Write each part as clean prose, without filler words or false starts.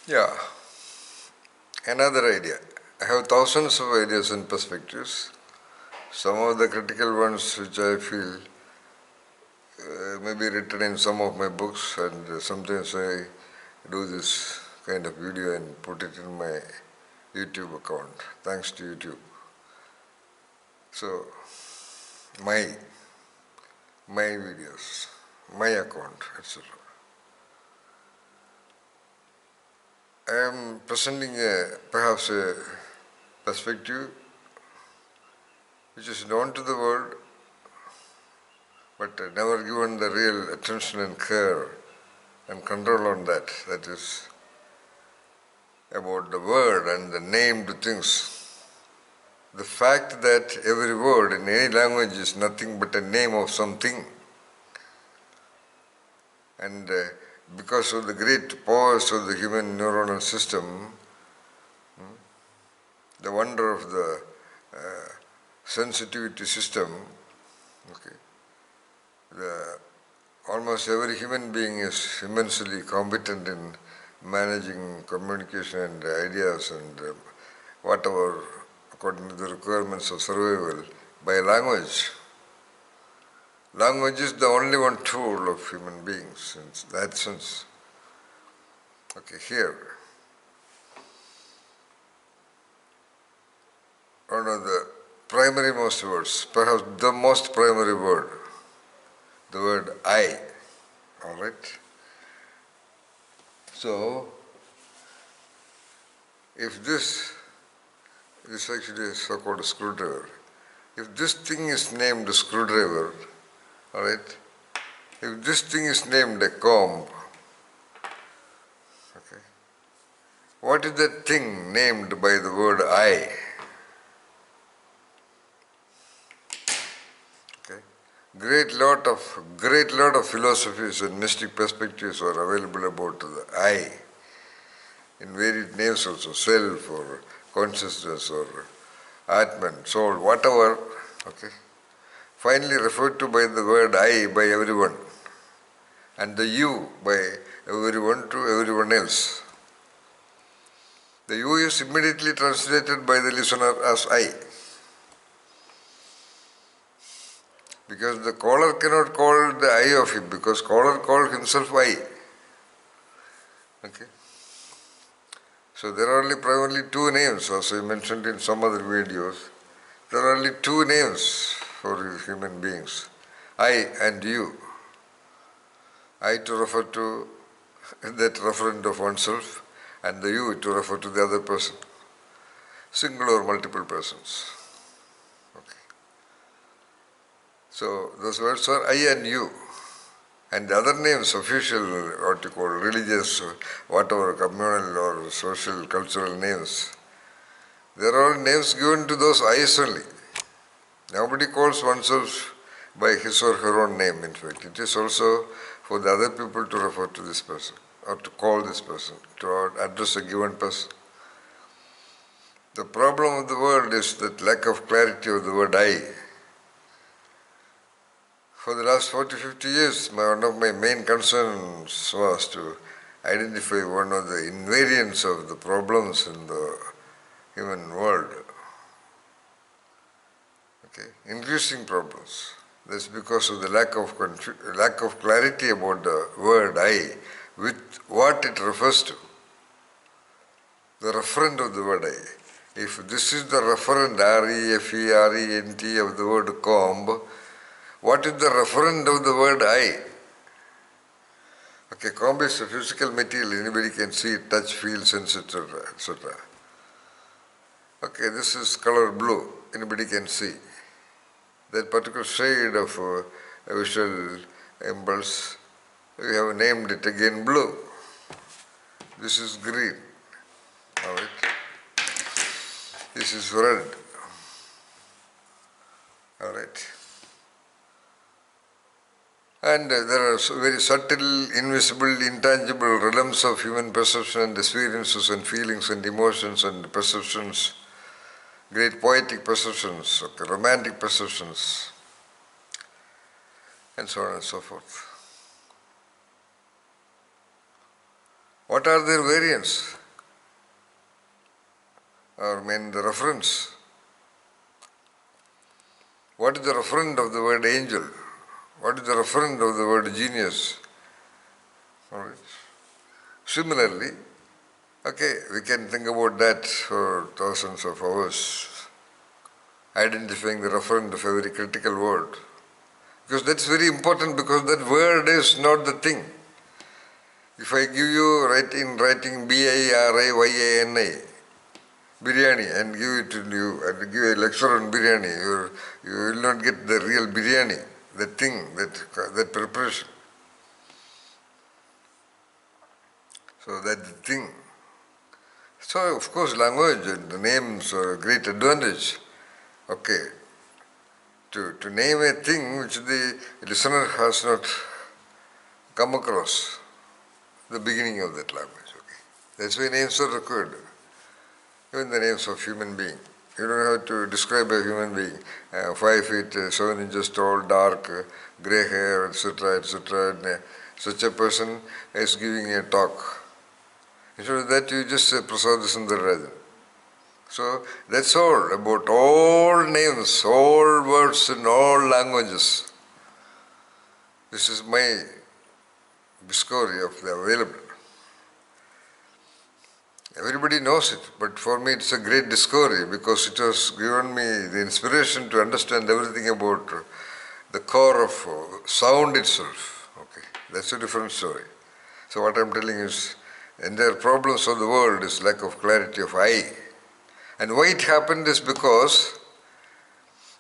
Yeah, another idea. I have thousands of ideas and perspectives. Some of the critical ones which I feel may be written in some of my books, and sometimes I do this kind of video and put it in my YouTube account, thanks to YouTube. So, my videos, my account, etc. I am presenting perhaps a perspective which is known to the world, but never given the real attention and care and control on that. That is about the word and the named things. The fact that every word in any language is nothing but a name of something, and because of the great powers of the human neuronal system, the wonder of the sensitivity system, okay, almost every human being is immensely competent in managing communication and ideas and whatever according to the requirements of survival by language. Language is the only one tool of human beings in that sense. Okay, here, one of the primary most words, perhaps the most primary word, the word I. All right. So, if this actually is so-called screwdriver. If this thing is named screwdriver, all right. If this thing is named a comb, okay. What is that thing named by the word I? Okay. Great lot of philosophies and mystic perspectives are available about the I, in varied names also, self or consciousness or Atman, soul, whatever, okay, finally referred to by the word I by everyone, and the you by everyone to everyone else. The you is immediately translated by the listener as I, because the caller cannot call the I of him, because caller called himself I. Okay. So there are only primarily two names, as I mentioned in some other videos. There are only two names for human beings, I and you. I to refer to that referent of oneself, and the you to refer to the other person, single or multiple persons. Okay. So those words are I and you. And the other names, official, what you call religious, whatever, communal or social, cultural names, they are all names given to those I's only. Nobody calls oneself by his or her own name, in fact. It is also for the other people to refer to this person, or to call this person, to address a given person. The problem of the world is that lack of clarity of the word I. For the last 40-50 years, one of my main concerns was to identify one of the invariants of the problems in the human world. Okay, increasing problems. That's because of the lack of clarity about the word I, with what it refers to. The referent of the word I. If this is the referent REFERENT of the word comb, what is the referent of the word I? Okay, comb is a physical material, anybody can see it, touch, feel, sense, etc., etc. Okay, this is color blue, anybody can see. That particular shade of a visual impulse, we have named it again blue. This is green, all right. This is red, all right. And there are very subtle, invisible, intangible realms of human perception and experiences and feelings and emotions and perceptions, great poetic perceptions, okay, romantic perceptions, and so on and so forth. What are their variants? or mean the reference. What is the referent of the word angel? What is the referent of the word genius? All right. Similarly, okay, we can think about that for thousands of hours, identifying the referent of every critical word. Because that's very important, because that word is not the thing. If I give you writing biryani, biryani, and give it to you, and give a lecture on biryani, you will not get the real biryani, the thing, that preparation. So that's the thing. So of course language and the names are a great advantage. Okay. To name a thing which the listener has not come across the beginning of that language. Okay. That's why names are required. Even the names of human being. You don't have to describe a human being. 5 feet, 7 inches tall, dark, grey hair, etc., etc. And, such a person is giving a talk. Instead of that, you just say Prasad Sundararajan. So that's all about all names, all words in all languages. This is my discovery of the available. Everybody knows it, but for me it's a great discovery because it has given me the inspiration to understand everything about the core of sound itself. Okay, that's a different story. So what I'm telling is, entire problems of the world is lack of clarity of I. And why it happened is because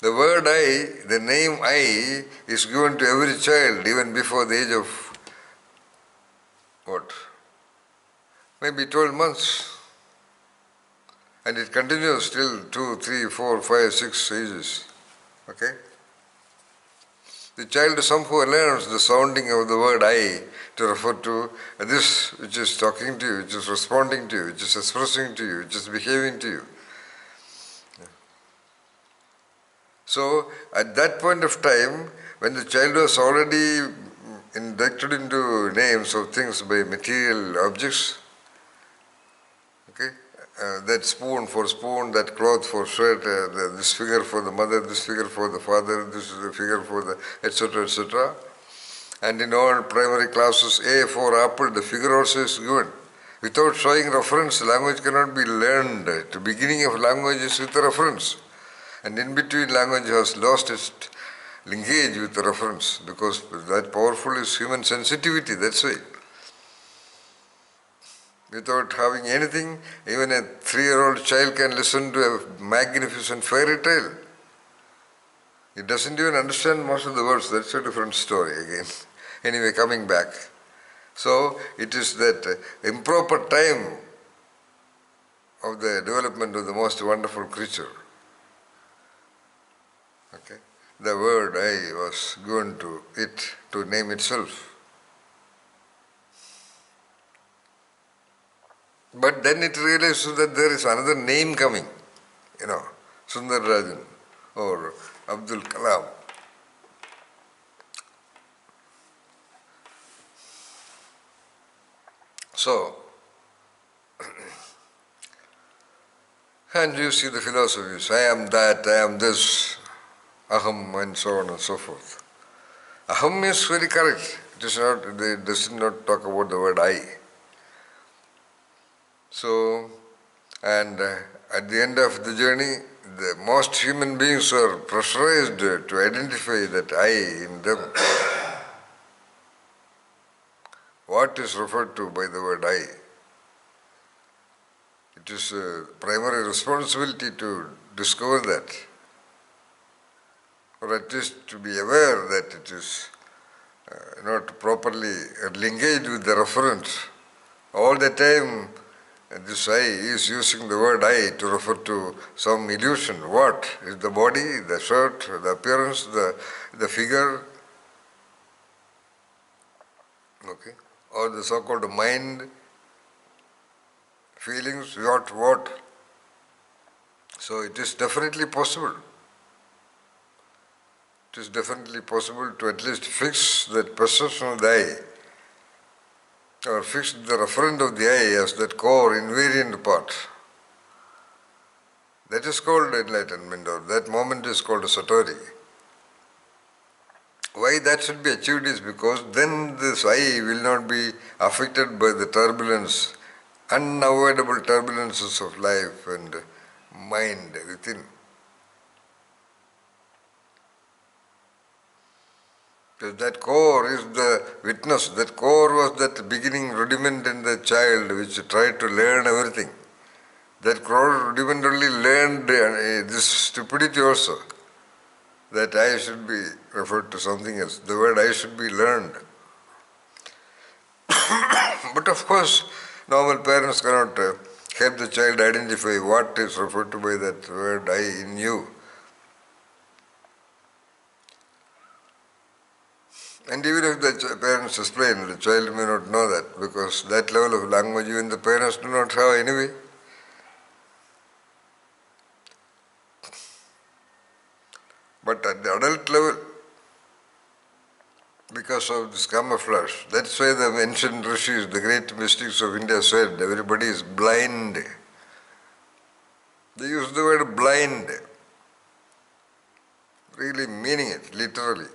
the word I, the name I, is given to every child even before the age of what? Maybe 12 months. And it continues till 2, 3, 4, 5, 6 ages. Okay? The child somehow learns the sounding of the word I to refer to this which is talking to you, which is responding to you, which is expressing to you, which is behaving to you. So, at that point of time, when the child was already inducted into names of things by material objects, okay, that spoon for spoon, that cloth for shirt, this figure for the mother, this figure for the father, this is the figure for the etc., etc. And in all primary classes, A for apple, the figure also is given. Without showing reference, language cannot be learned. The beginning of language is with a reference. And in between, language has lost its linkage with the reference because that powerful is human sensitivity, that's why. Without having anything, even a 3-year-old child can listen to a magnificent fairy tale. It doesn't even understand most of the words, that's a different story again. Anyway, coming back. So, it is that improper time of the development of the most wonderful creature. Okay. The word I was given to it to name itself. But then it realizes that there is another name coming, Sundararajan or Abdul Kalam. So, and you see the philosophies, I am that, I am this, aham, and so on and so forth. Aham is very correct. It does not talk about the word I. So, and at the end of the journey, most human beings are pressurized to identify that I in them. What is referred to by the word I? It is a primary responsibility to discover that, or at least to be aware that it is not properly linkaged with the reference. All the time, this I is using the word I to refer to some illusion. What? Is the body, the shirt, the appearance, the figure, okay, or the so-called mind, feelings, what? So it is definitely possible. It is definitely possible to at least fix that perception of the I, or fix the referent of the I as that core invariant part. That is called enlightenment, or that moment is called a satori. Why that should be achieved is because then this I will not be affected by the turbulence, unavoidable turbulences of life and mind within. Because that core is the witness, that core was that beginning rudiment in the child which tried to learn everything. That core rudiment only learned this stupidity also, that I should be referred to something else. The word I should be learned. But of course, normal parents cannot help the child identify what is referred to by that word I in you. And even if the parents explain, the child may not know that, because that level of language even the parents do not have anyway. But at the adult level, because of this camouflage, that's why the ancient rishis, the great mystics of India said, everybody is blind. They use the word blind, really meaning it, literally.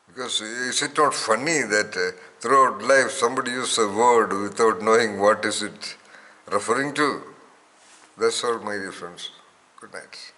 Because is it not funny that throughout life somebody uses a word without knowing what is it referring to? That's all, my dear friends. Good night.